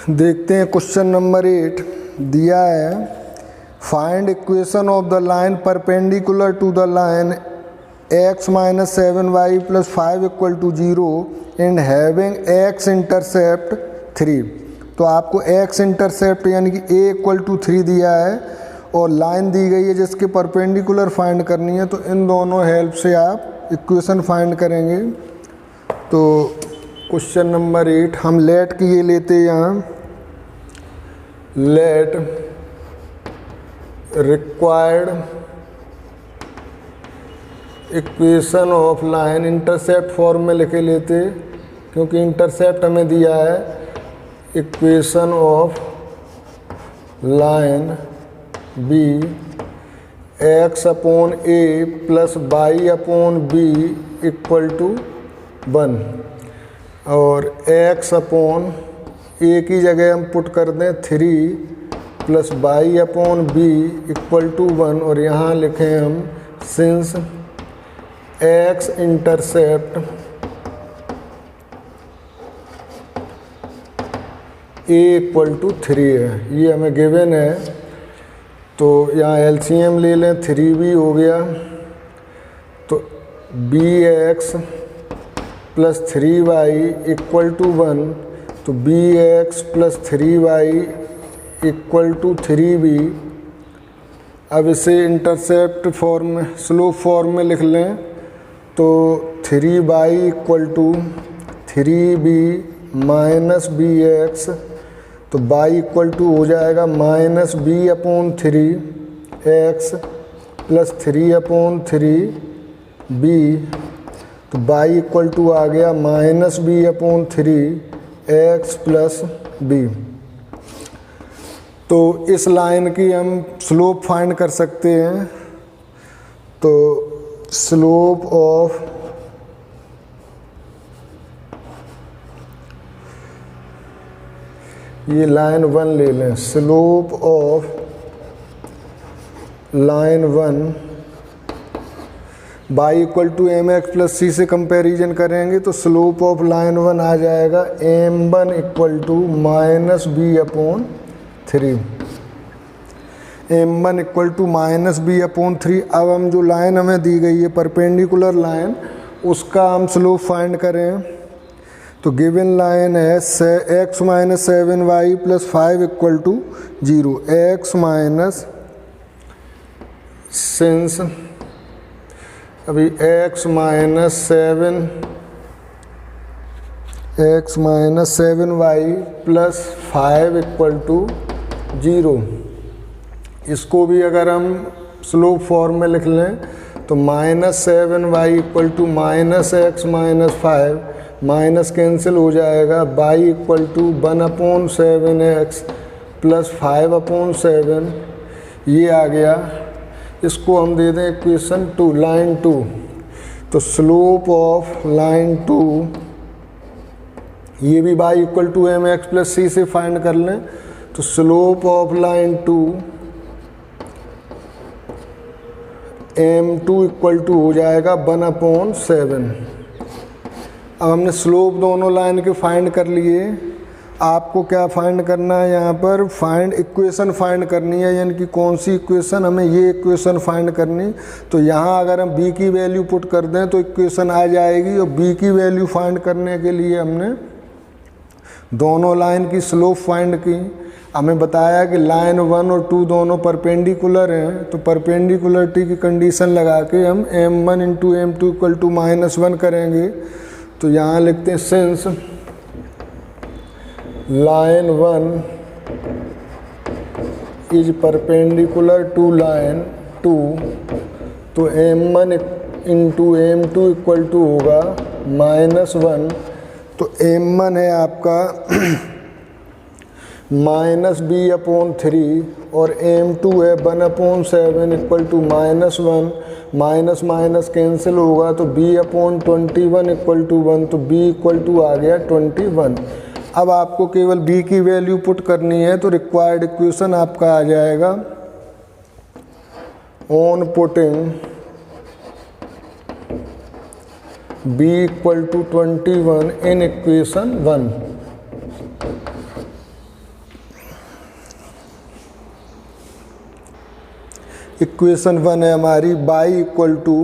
देखते हैं question number 8 दिया है, find equation of the line perpendicular to the line x minus 7y plus 5 equal to 0 and having x intercept 3। तो आपको x intercept यानी कि a इक्वल टू 3 दिया है और लाइन दी गई है जिसके परपेंडिकुलर फाइंड करनी है। तो इन दोनों हेल्प से आप इक्वेशन फाइंड करेंगे। तो क्वेश्चन नंबर 8 हम लेट की ये लेते हैं यहाँ, let required equation of line, intercept form में लिखे लेते क्योंकि इंटरसेप्ट हमें दिया है। Equation of line be x upon a plus y upon b equal to 1 और x अपॉन a की जगह हम पुट कर दें 3 plus y upon b equal to 1 और यहाँ लिखें हम since x intercept a equal to 3 है, ये हमें गिवन है। तो यहाँ एलसीएम ले लें, 3b हो गया तो bx plus 3y equal to 1, तो bx plus 3y equal to 3b। अब इसे इंटरसेप्ट फॉर्म में, स्लोप फॉर्म में लिख लें तो 3y equal to 3b minus bx, तो y इक्वल टू हो जाएगा minus b upon 3x plus 3 upon 3b, तो y इक्वल टू आ गया minus b upon 3x plus b। तो इस लाइन की हम स्लोप फाइंड कर सकते हैं। तो स्लोप ऑफ ये लाइन 1 ले लें, slope of line 1 y equal to M X plus C से कंपैरिजन करेंगे तो स्लोप ऑफ लाइन 1 आ जाएगा m1 equal to minus b upon 3, m1 equal to minus b upon 3। अब हम जो लाइन हमें दी गई है परपेंडिकुलर लाइन, उसका हम स्लोप फाइंड करें तो गिवन लाइन है x minus 7y plus 5 equal to 0। x minus since अभी x minus 7y plus 5 equal to 0, इसको भी अगर हम स्लोप फॉर्म में लिख लें तो minus 7y equal to minus x minus 5, minus cancel हो जाएगा, y equal to 1 upon 7x plus 5 upon 7, ये आ गया। इसको हम दे दें इक्वेशन 2, लाइन 2। तो स्लोप ऑफ लाइन 2, ये भी y equal to M X plus C से फाइंड कर लें तो slope of line 2 m2 equal to हो जाएगा 1 अपॉन 7। अब हमने स्लोप दोनों लाइन के फाइंड कर लिए। आपको क्या फाइंड करना है, यहाँ पर फाइंड इक्वेशन फाइंड करनी है, यानी कि कौन सी इक्वेशन, हमें ये इक्वेशन फाइंड करनी। तो यहाँ अगर हम b की वैल्यू पुट कर दें तो इक्वेशन आ जाएगी और b की वैल्यू फाइंड करने के लिए हमने दोनों लाइन की स्लोप फाइंड की। हमें बताया कि लाइन 1 और 2 दोनों परपेंडिकुलर हैं, तो परपेंडिकुलरिटी की कंडीशन लगा के हम m1 into m2 equal to -1 करेंगे। तो यहाँ लिखते हैं since line 1 is perpendicular to line 2, तो m1 into m2 equal to होगा -1। तो m1 है आपका माइनस बी अपॉन 3 और m2 है 1 upon 7 equal to -1, minus minus cancel होगा तो b अपॉन 21 इक्वल टू 1, तो b इक्वल टू आ गया 21। अब आपको केवल b की वैल्यू पुट करनी है तो रिक्वायर्ड इक्वेशन आपका आ जाएगा on putting b equal to 21 in equation 1। Equation 1 है हमारी, y equal to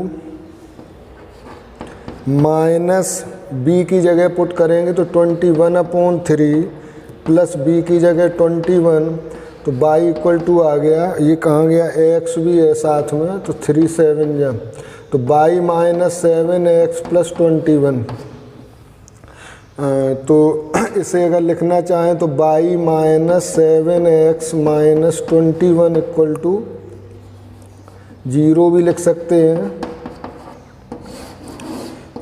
minus B की जगह पुट करेंगे तो 21/3 प्लस बी की जगह 21, तो बाई इक्वल टू आ गया, ये कहाँ गया, एक्स भी है साथ में, तो 3 7 जा, तो बाई माइनस 7x प्लस 21। तो इसे अगर लिखना चाहें तो y minus 7x minus 21 equal to 0 भी लिख सकते हैं।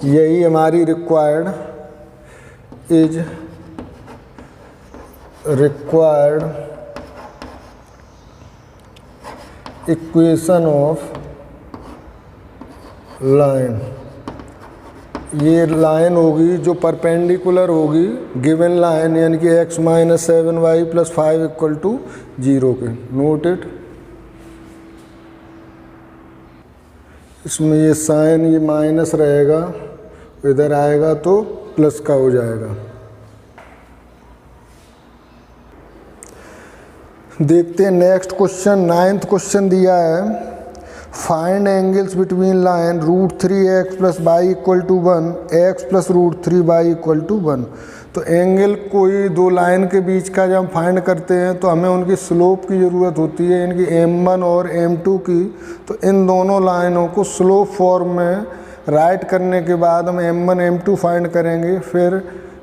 यही हमारी रिक्वायर्ड इक्वेशन ऑफ लाइन। ये लाइन होगी जो परपेंडिकुलर होगी गिवन लाइन, यानी कि x minus 7y plus 5 equal to 0 के। Note it. इसमें ये साइन ये माइनस रहेगा, इधर आएगा तो प्लस का हो जाएगा। देखते हैं नेक्स्ट क्वेश्चन। 9th क्वेश्चन दिया है, find angles between line √3x plus y equal to 1 x plus √3 y equal to 1। तो एंगल कोई दो लाइन के बीच का जब हम फाइंड करते हैं तो हमें उनकी स्लोप की ज़रूरत होती है, इनकी m1 और m2 की। तो इन दोनों लाइनों को स्लोप फॉर्म में राइट करने के बाद हम m1 m2 फाइंड करेंगे। फिर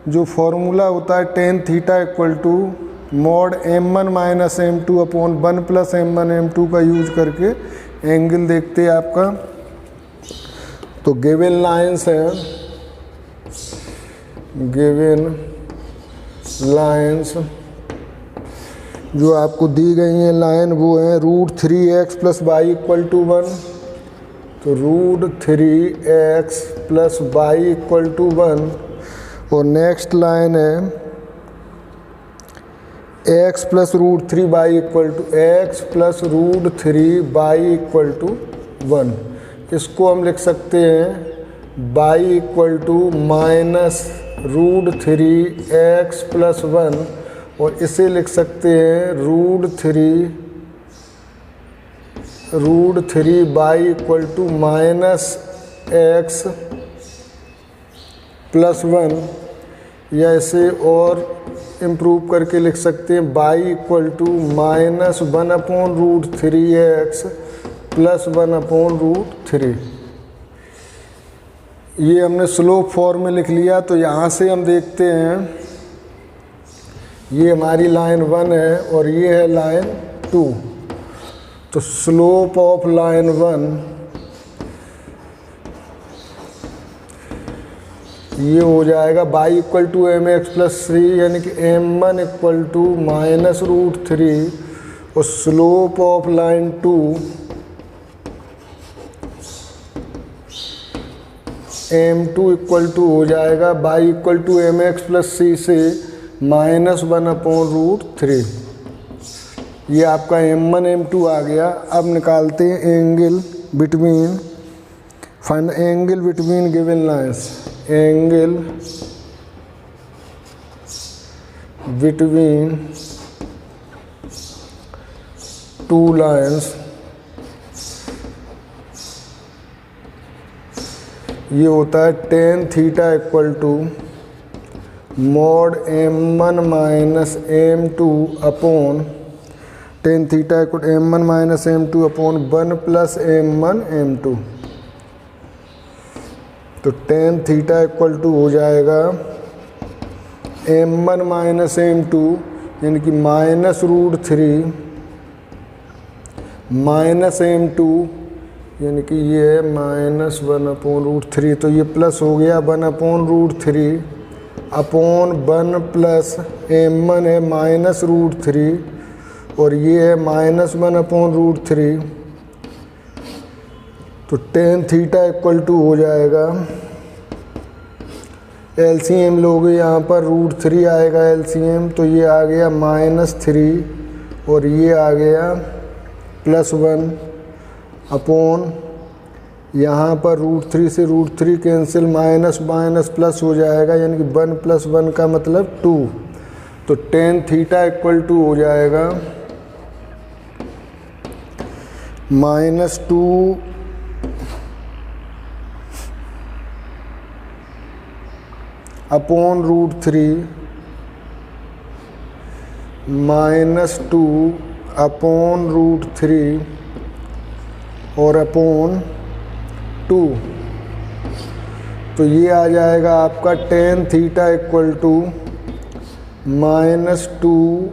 जो फॉर्मूला होता है tan theta equal to mod m1 minus m2 upon 1 plus m1 m2 का यूज करके एंगल देखते हैं आपका। तो गिवन लाइंस है, गिवन लाइंस जो आपको दी गई हैं लाइन वो है √3x plus y equal to 1। तो √3x plus y equal to 1। और नेक्स्ट लाइन है x plus √3 y equal to x plus √3 y equal to 1। इसको हम लिख सकते हैं y equal to minus √3x plus 1, और इसे लिख सकते हैं √3 y equal to minus x plus 1, या इसे और इम्प्रूव करके लिख सकते हैं y equal to minus 1/√3x plus 1/√3। ये हमने स्लोप फॉर्म में लिख लिया। तो यहाँ से हम देखते हैं ये हमारी लाइन 1 है और ये है लाइन 2। तो स्लोप ऑफ लाइन 1 ये हो जाएगा y equal to mx plus 3, यानी कि m1 इक्वल टू माइनस √3, और slope of line 2 m2 equal to हो जाएगा y equal to mx plus c से माइनस 1/√3। ये आपका m1 m2 आ गया। अब निकालते हैं angle between, find angle between given lines. Angle between two lines, ये होता है tan theta equal to mod m1 minus m2 upon tan theta equal m1 minus m2 upon 1 plus m1 m2। तो tan theta equal to हो जाएगा m1 minus m2, यानी कि minus √3 minus m2, यानी कि ये है माइनस 1/√3। तो ये प्लस हो गया 1/√3 अपॉन 1 प्लस m1 है माइनस √3, और ये है माइनस 1/√3। तो tan थीटा इक्वल टू हो जाएगा, LCM लोगे यहाँ पर √3 आएगा LCM, तो ये आ गया -3 और ये आ गया +1 अपॉन यहाँ पर √3 से √3 कैंसिल, माइनस माइनस प्लस हो जाएगा, यानी कि 1 + 1 का मतलब 2। तो tan थीटा इक्वल टू हो जाएगा -2 अपॉन √3 -2 अपॉन √3 और अपॉन 2। तो ये आ जाएगा आपका tan theta equal to -2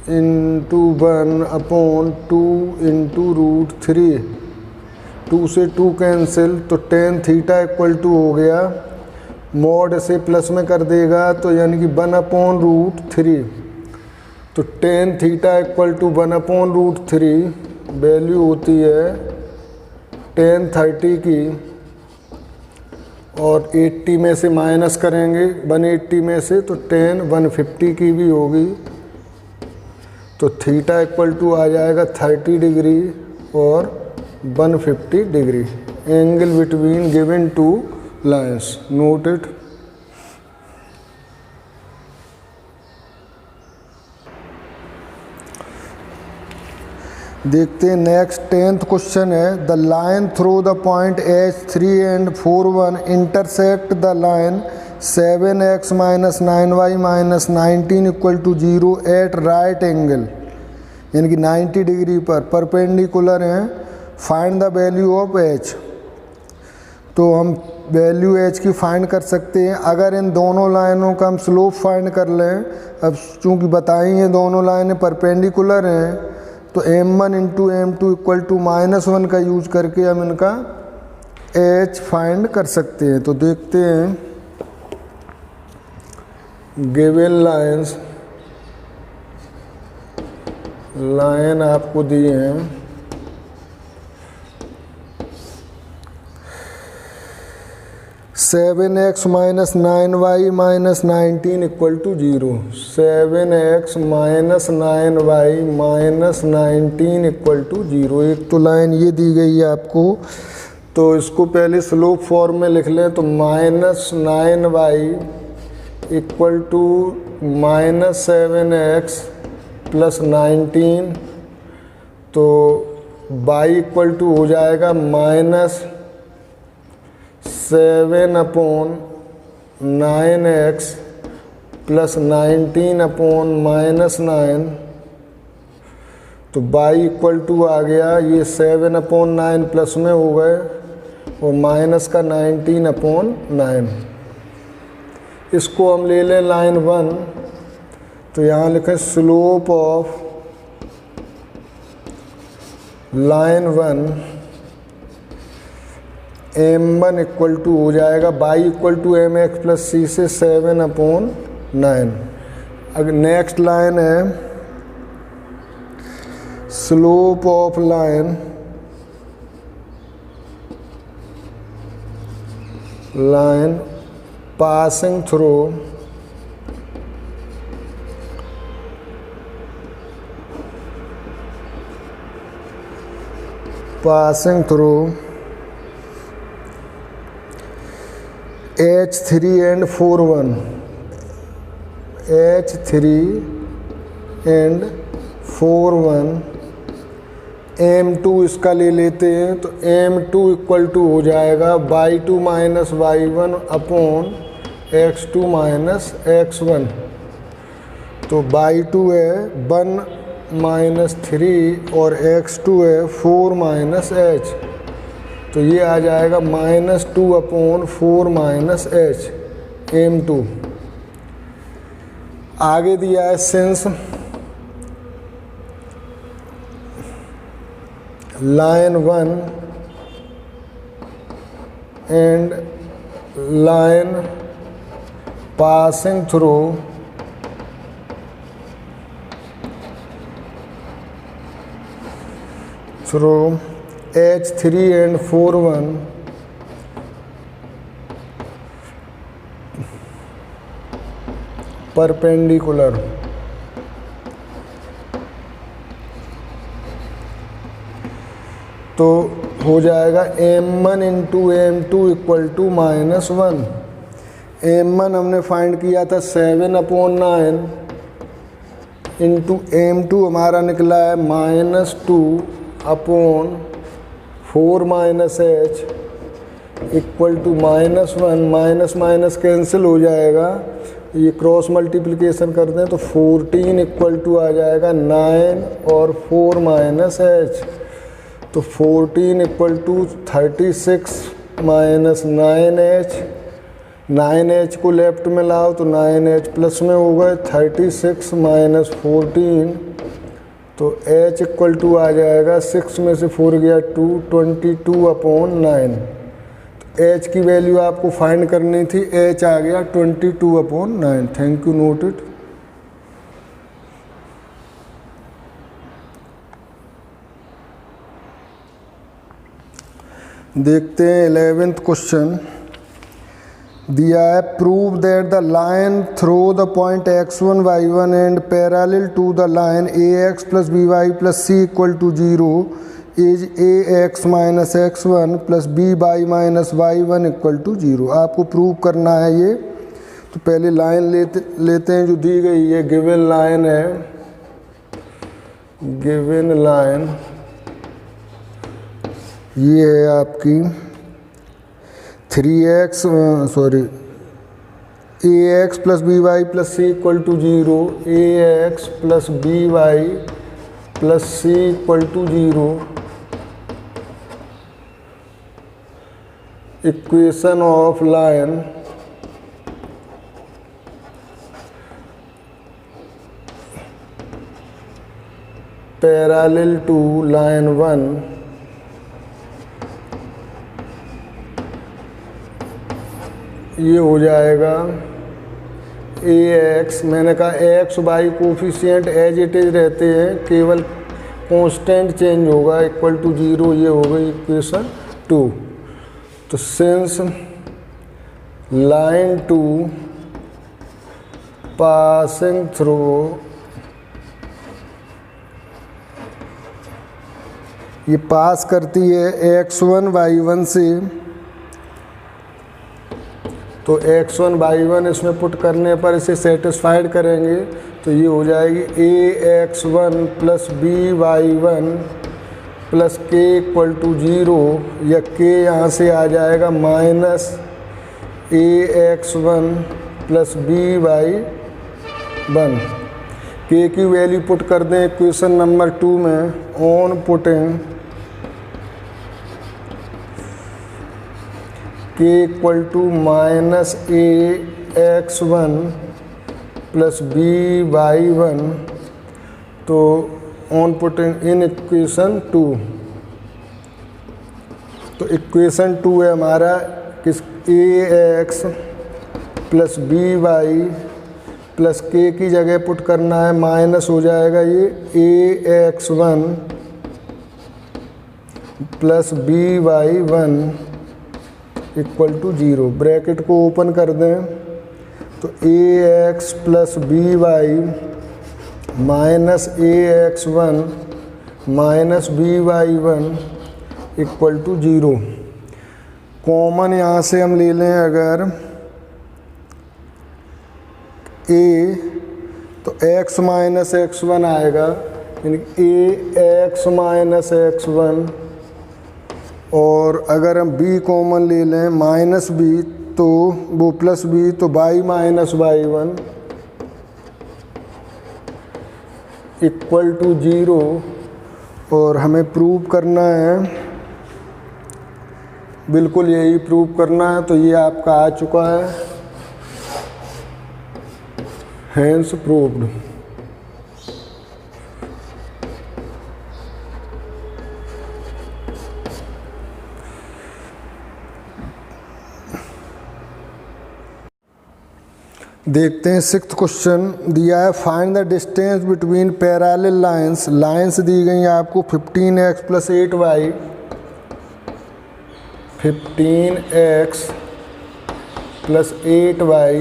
into 1 upon 2 into √3। 2 से 2 कैंसिल, तो tan थीटा इक्वल टू हो गया, मॉड से प्लस में कर देगा तो यानी कि 1 अपॉन √3। तो tan theta equal to 1 upon √3 value होती है tan 30 की, और 80 में से माइनस करेंगे 180 में से, तो tan 150 की भी होगी। तो थीटा इक्वल टू आ जाएगा 30 डिग्री और 150 degree. Angle between given two lines, note it. देखते हैं नेक्स्ट 10th क्वेश्चन है, the line through the point H3 and 4 1 intersect the line 7x - 9y - 19 equal to 0 at right angle, यानी कि 90 degree पर perpendicular हैं। Find the value of h। तो हम value h की फाइंड कर सकते हैं अगर इन दोनों लाइनों का हम स्लोप फाइंड कर लें। अब चूँकि बताई हैं दोनों लाइनें परपेंडिकुलर हैं, तो m1 into m2 equal to -1 का यूज करके हम इनका h फाइंड कर सकते हैं। तो देखते हैं, गिवन लाइंस, लाइन आपको दिए हैं, (7x - 9y - 19 equal to 0, 7x - 9y - 19 equal to 0। एक तो लाइन ये दी गई है आपको, तो इसको पहले स्लोप फॉर्म में लिख लें। तो -9y equal to -7x plus 19, तो y इक्वल टू हो जाएगा -7 अपॉन 9x प्लस 19 अपॉन -9। तो y इक्वल टू आ गया, ये 7 अपॉन 9 प्लस में हो गए और माइनस का 19 अपॉन 9। इसको हम ले लें लाइन 1, तो यहाँ लिखें slope of line 1 m1 equal to हो जाएगा y equal to mx plus c से 7 अपॉन 9। अगर नेक्स्ट लाइन है slope of line passing through H3 and 4 1, H3 and 4 1, M2 इसका ले लेते हैं। तो M2 इक्वल टू हो जाएगा y2 minus y1 upon x2 minus x1। तो y2 है 1 - 3 और x2 है 4 - h। तो ये आ जाएगा -2 अपॉन 4 - h m2। आगे दिया है since line 1 and line passing through H3 and 4 1 perpendicular. तो हो जाएगा m1 into m2 equal to -1। m1 हमने फाइंड किया था 7 अपॉन 9 इंटू m2 हमारा निकला है -2 upon 4 minus H equal to -1, minus minus cancel हो जाएगा, ये क्रॉस मल्टीप्लिकेशन करते हैं तो 14 इक्वल टू आ जाएगा 9 और 4 माइनस एच, तो 14 equal to 36 minus 9h, 9h को लेफ्ट में लाओ तो 9h प्लस में हो गए, 36 माइनस 14 तो h इक्वल टू आ जाएगा 6 में से 4 गया 2, 22 अपॉन 9। तो h की वैल्यू आपको फाइंड करनी थी, h आ गया 22 upon 9। Thank you, note it. देखते हैं 11th क्वेश्चन दिया है, prove that the line through the point x1 y1 and parallel to the line ax plus by plus c equal to 0 is ax minus x1 plus by minus y1 equal to 0। आपको prove करना है ये। तो पहले line लेते हैं जो दी गई है, गिवन लाइन है, गिवन लाइन ये है आपकी 3x ax plus by plus c equal to 0, ax plus by plus c equal to 0, equation of line parallel to line 1 ये हो जाएगा ax, मैंने कहा x y coefficient as it is रहते हैं, केवल कांस्टेंट चेंज होगा, इक्वल टू 0, ये हो गई इक्वेशन 2। तो सिंस लाइन 2 पासिंग थ्रू ये पास करती है x1 y1 से, तो x1 y1 इसमें पुट करने पर इसे सेटिस्फाइड करेंगे तो ये हो जाएगी ax1 plus by1 plus k equal to 0, या k यहाँ से आ जाएगा minus ax1 plus by1। k की वैल्यू पुट कर दें इक्वेशन नंबर 2 में, on putting k equal to minus ax1 plus by1, तो ऑन पुटिंग इन इक्वेशन 2। तो इक्वेशन 2 है हमारा किस ax plus by plus k की जगह पुट करना है, माइनस हो जाएगा ये ax1 plus by1 equal to 0। Bracket को ओपन कर दें तो ax plus by minus ax1 minus by1 equal to 0। Common यहाँ से हम ले लें अगर a, तो x माइनस x1 आएगा, यानी ax माइनस x1, और अगर हम b कॉमन ले लें माइनस b, तो वो प्लस b, तो y minus y1 equal to 0। और हमें प्रूव करना है, बिल्कुल यही प्रूव करना है, तो ये आपका आ चुका है, हैंस प्रूव्ड। देखते हैं 6th क्वेश्चन दिया है, find the distance between parallel lines. Lines दी गई हैं आपको 15x plus 8y, 15x plus 8y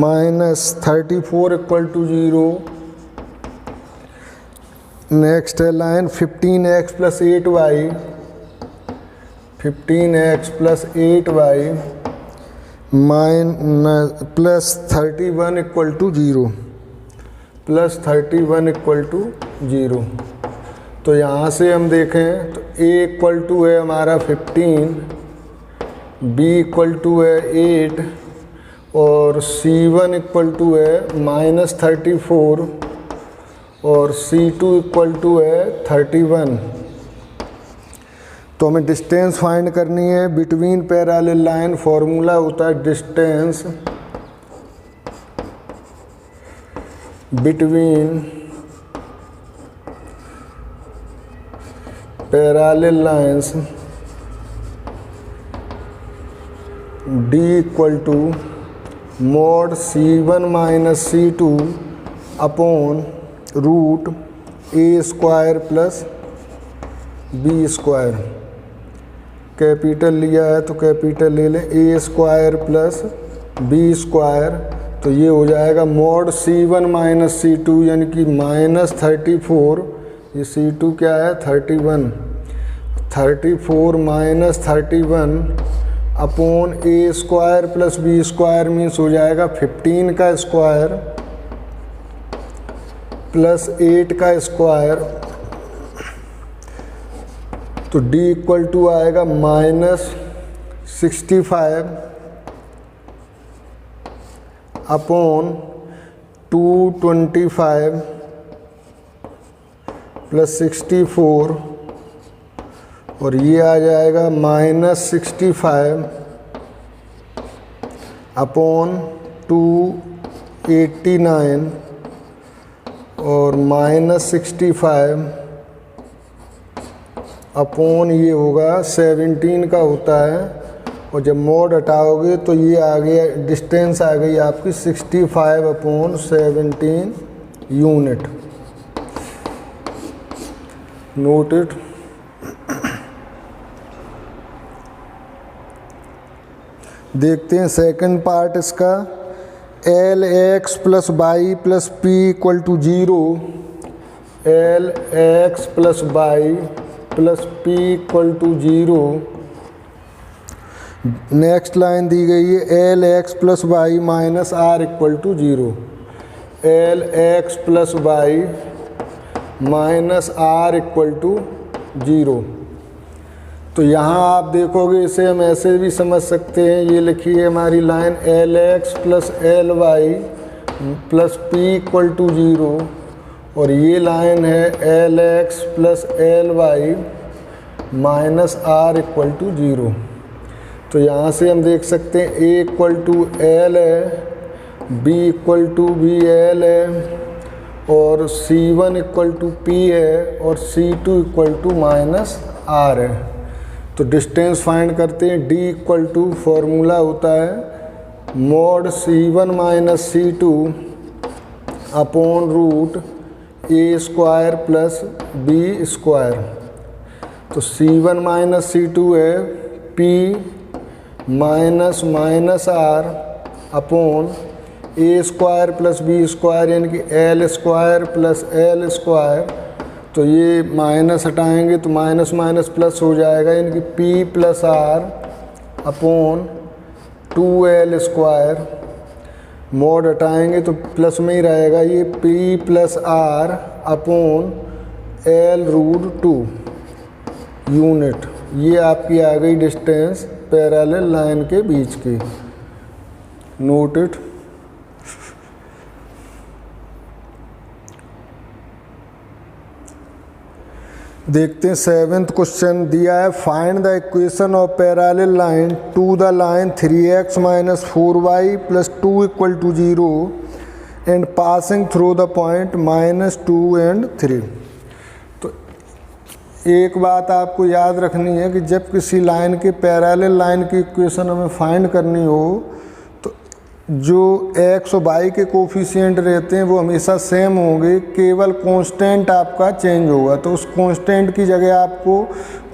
minus 34 equal to 0। Next है line 15x plus 8y, 15x plus 8y plus 31 equal to 0, plus 31 equal to 0। तो यहाँ से हम देखें तो A इक्वल टू है हमारा 15, B इक्वल टू है 8 और C1 इक्वल टू है -34 और C2 इक्वल टू है 31। तो हमें डिस्टेंस फाइंड करनी है बिटवीन पैरेलल लाइन। फॉर्मूला होता है distance between parallel lines D equal to mod C1 minus C2 upon root A square plus B square. Capital लिया है तो कैपिटल ले लें, A square plus B square, तो ये हो जाएगा mod C1 माइनस C2 यानी कि -34, ये C2 क्या है 31, 34 minus 31 upon A square plus B square means हो जाएगा 15 का स्क्वायर प्लस 8 का स्क्वायर। तो D इक्वल टू आएगा -65 अपॉन 225 प्लस 64 और ये आ जाएगा -65 अपॉन 289 और -65 अपॉन ये होगा 17 का होता है और जब मोड हटाओगे तो ये आ गया, डिस्टेंस आ गई आपकी 65 अपॉन 17 यूनिट। Note it. देखते हैं सेकंड पार्ट इसका। L X plus Y plus P equal to 0, L X plus Y plus P equal to 0। Next line दी गई है L X plus Y minus R equal to 0, L X plus Y minus R equal to 0। तो यहाँ आप देखोगे इसे हम ऐसे भी समझ सकते हैं, ये लिखी है हमारी line L X plus L Y plus P equal to 0 और ये लाइन है L X plus L Y minus R equal to 0। तो यहाँ से हम देख सकते हैं ए इक्वल टू एल है, B equal to B L है और C1 इक्वल टू पी है और C2 equal to minus are है। तो डिस्टेंस फाइंड करते हैं। D इक्वल टू फॉर्मूला होता है mod C1 minus C2 upon root A square plus B square. तो C1 माइनस C2 है P minus minus R upon A square plus B square यानी कि L square plus L square. तो ये minus हटाएंगे तो माइनस माइनस प्लस हो जाएगा यानी कि P plus R upon 2L square. Mod हटाएंगे तो प्लस में ही रहेगा, ये P plus R upon L root 2 unit. ये आपकी आ गई डिस्टेंस पैरेलल लाइन के बीच की। Note it. देखते हैं सेवेंथ क्वेश्चन दिया है find the equation of parallel line to the line 3x minus 4y plus 2 equal to 0 and passing through the point -2 and 3। तो एक बात आपको याद रखनी है कि जब किसी लाइन के पैरेलल लाइन की इक्वेशन हमें फाइंड करनी हो तो जो x और y के कोफिशिएंट रहते हैं वो हमेशा सेम होंगे, केवल कांस्टेंट आपका चेंज होगा। तो उस कांस्टेंट की जगह आपको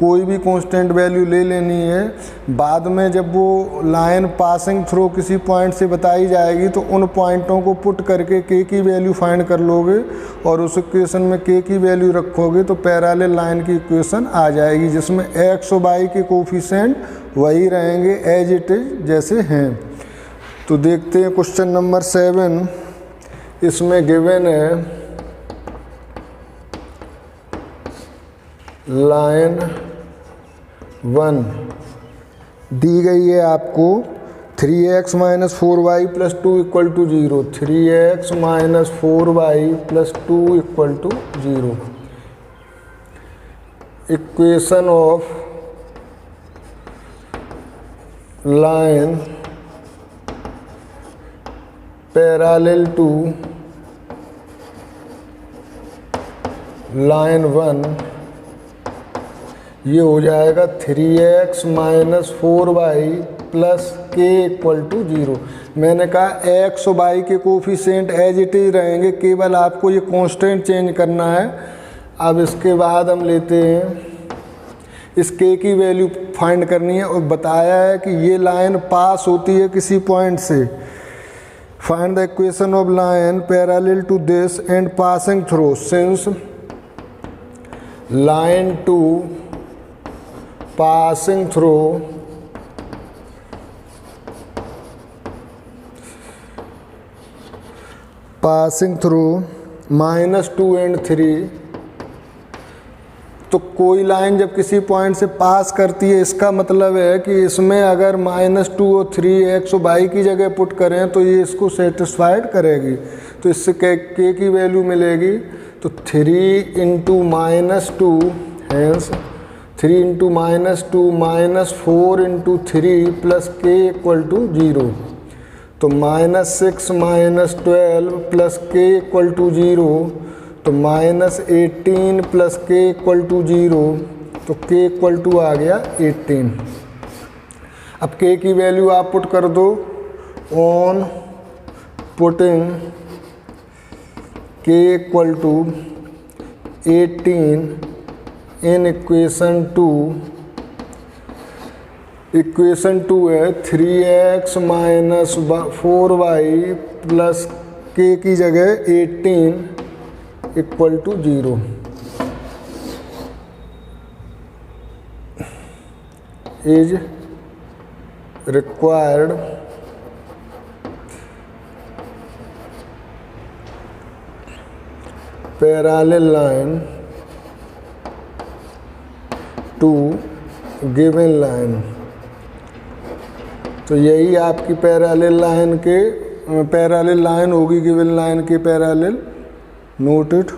कोई भी कांस्टेंट वैल्यू ले लेनी है। बाद में जब वो लाइन पासिंग थ्रू किसी पॉइंट से बताई जाएगी तो उन पॉइंटों को पुट करके k की वैल्यू फाइंड कर लोगे और उस इक्वेशन में k की वैल्यू रखोगे तो पैरेलल लाइन की इक्वेशन आ जाएगी जिसमें x और y के कोफिशिएंट वही रहेंगे एज इट इज जैसे हैं। तो देखते हैं क्वेश्चन नंबर 7। इसमें गिवन है लाइन 1 दी गई है आपको 3x minus 4y plus 2 equal to 0, 3x minus 4y plus 2 equal to 0। Equation of line parallel to line 1 ये हो जाएगा 3x minus 4y plus k equal to 0। मैंने कहा x और y के कोफिशिएंट एज इट इज रहेंगे, केवल आपको ये कांस्टेंट चेंज करना है। अब इसके बाद हम लेते हैं इस k की वैल्यू फाइंड करनी है और बताया है कि ये लाइन पास होती है किसी पॉइंट से। Find the equation of line parallel to this and passing through since line 2 passing through -2 and 3। तो कोई लाइन जब किसी पॉइंट से पास करती है, इसका मतलब है कि इसमें अगर -2 और 3 x और y की जगह पुट करें तो ये इसको सेटिस्फाइड करेगी। तो इससे k की वैल्यू मिलेगी, तो 3 into -2 hence 3 into -2 minus 4 into 3 plus k equal to 0। तो -6 minus 12 plus k equal to 0, तो -18 प्लस k इक्वल टू 0, तो k इक्वल टू आ गया 18। अब k की वैल्यू आप पुट कर दो। On putting k equal to 18 in equation 2। इक्वेशन 2 है 3x minus 4y plus k की जगह 18 equal to 0। Is required parallel line to given line. तो यही आपकी पैरेलल लाइन होगी गिवन लाइन के पैरेलल। Note it.